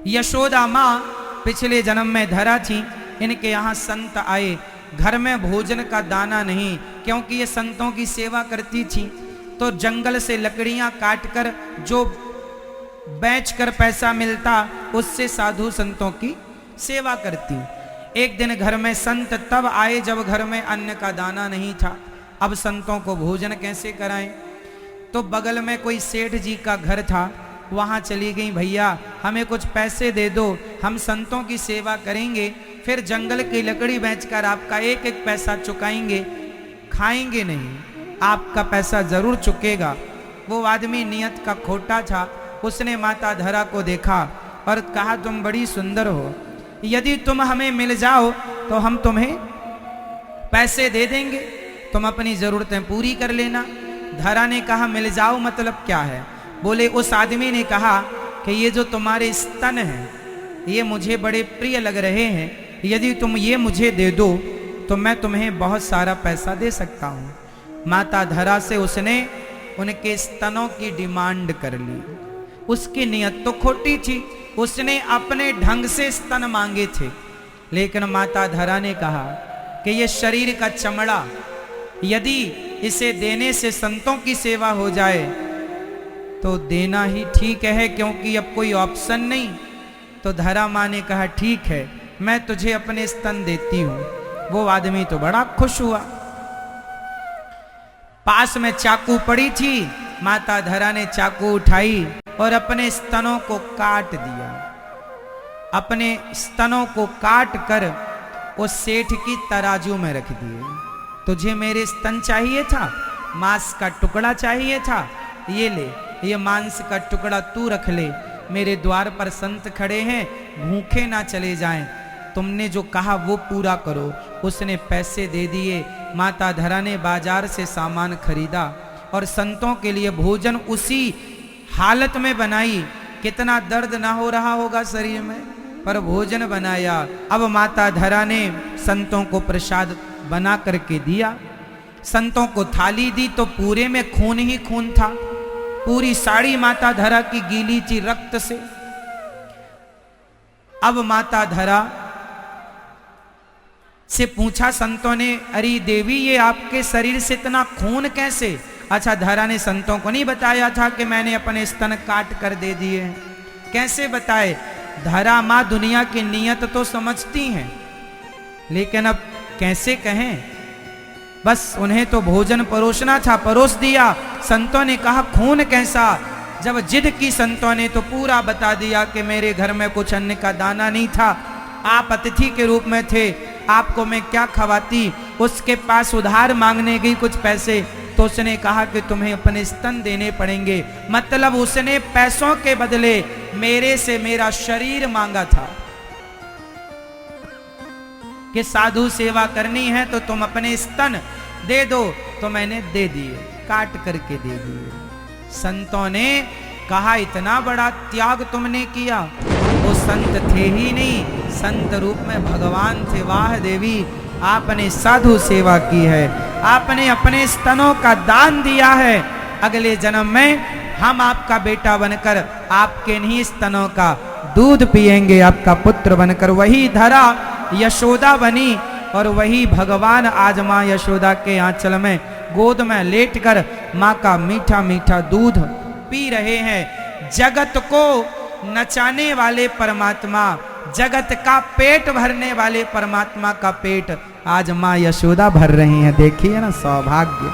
यशोदा माँ पिछले जन्म में धरा थी, इनके यहाँ संत आए, घर में भोजन का दाना नहीं, क्योंकि ये संतों की सेवा करती थी। तो जंगल से लकड़ियां काटकर जो बेचकर पैसा मिलता उससे साधु संतों की सेवा करती। एक दिन घर में संत तब आए जब घर में अन्न का दाना नहीं था। अब संतों को भोजन कैसे कराएं? तो बगल में कोई सेठ जी का घर था, वहां चली गई, भैया हमें कुछ पैसे दे दो, हम संतों की सेवा करेंगे, फिर जंगल की लकड़ी बेचकर आपका एक एक पैसा चुकाएंगे, खाएंगे नहीं, आपका पैसा जरूर चुकेगा। वो आदमी नियत का खोटा था, उसने माता धरा को देखा और कहा तुम बड़ी सुंदर हो, यदि तुम हमें मिल जाओ तो हम तुम्हें पैसे दे देंगे, तुम अपनी जरूरतें पूरी कर लेना। धरा ने कहा मिल जाओ मतलब क्या है? बोले उस आदमी ने कहा कि ये जो तुम्हारे स्तन हैं ये मुझे बड़े प्रिय लग रहे हैं, यदि तुम ये मुझे दे दो तो मैं तुम्हें बहुत सारा पैसा दे सकता हूँ। माता धरा से उसने उनके स्तनों की डिमांड कर ली। उसकी नियत तो खोटी थी, उसने अपने ढंग से स्तन मांगे थे, लेकिन माता धरा ने कहा कि ये शरीर का चमड़ा, यदि इसे देने से संतों की सेवा हो जाए तो देना ही ठीक है, क्योंकि अब कोई ऑप्शन नहीं। तो धरा माँ ने कहा ठीक है, मैं तुझे अपने स्तन देती हूं। वो आदमी तो बड़ा खुश हुआ। पास में चाकू पड़ी थी, माता धरा ने चाकू उठाई और अपने स्तनों को काट दिया। अपने स्तनों को काट कर उस सेठ की तराजू में रख दिए। तुझे मेरे स्तन चाहिए था, मांस का टुकड़ा चाहिए था, ये ले, ये मांस का टुकड़ा तू रख ले। मेरे द्वार पर संत खड़े हैं, भूखे ना चले जाएं, तुमने जो कहा वो पूरा करो। उसने पैसे दे दिए। माता धरा ने बाजार से सामान खरीदा और संतों के लिए भोजन उसी हालत में बनाई। कितना दर्द ना हो रहा होगा शरीर में, पर भोजन बनाया। अब माता धरा ने संतों को प्रसाद बना करके दिया। संतों को थाली दी तो पूरे में खून ही खून था, पूरी साड़ी माता धरा की गीली थी रक्त से। अब माता धरा से पूछा संतों ने, अरे देवी ये आपके शरीर से इतना खून कैसे? अच्छा, धरा ने संतों को नहीं बताया था कि मैंने अपने स्तन काट कर दे दिए हैं? कैसे बताए? धरा माँ दुनिया की नियत तो समझती हैं, लेकिन अब कैसे कहें? बस उन्हें तो भोजन परोसना था, परोस दिया। संतों ने कहा खून कैसा? जब जिद की संतों ने तो पूरा बता दिया कि मेरे घर में कुछ अन्न का दाना नहीं था, आप अतिथि के रूप में थे, आपको मैं क्या खवाती। उसके पास उधार मांगने गई कुछ पैसे, तो उसने कहा कि तुम्हें अपने स्तन देने पड़ेंगे। मतलब उसने पैसों के बदले मेरे से मेरा शरीर मांगा था कि साधु सेवा करनी है तो तुम अपने स्तन दे दो, तो मैंने दे दिए, काट करके दे दिए। संतों ने कहा इतना बड़ा त्याग तुमने किया? वो संत थे ही नहीं, संत रूप में भगवान थे। वाह देवी, आपने साधु सेवा की है, आपने अपने स्तनों का दान दिया है। अगले जन्म में हम आपका बेटा बनकर आपके नहीं स्तनों का दूध पिएंगे, आपका पुत्र बनकर। वही धरा यशोदा बनी और वही भगवान आज माँ यशोदा के आंचल में गोद में लेटकर माँ का मीठा मीठा दूध पी रहे हैं। जगत को नचाने वाले परमात्मा, जगत का पेट भरने वाले परमात्मा का पेट आज माँ यशोदा भर रही हैं। देखिए ना, सौभाग्य।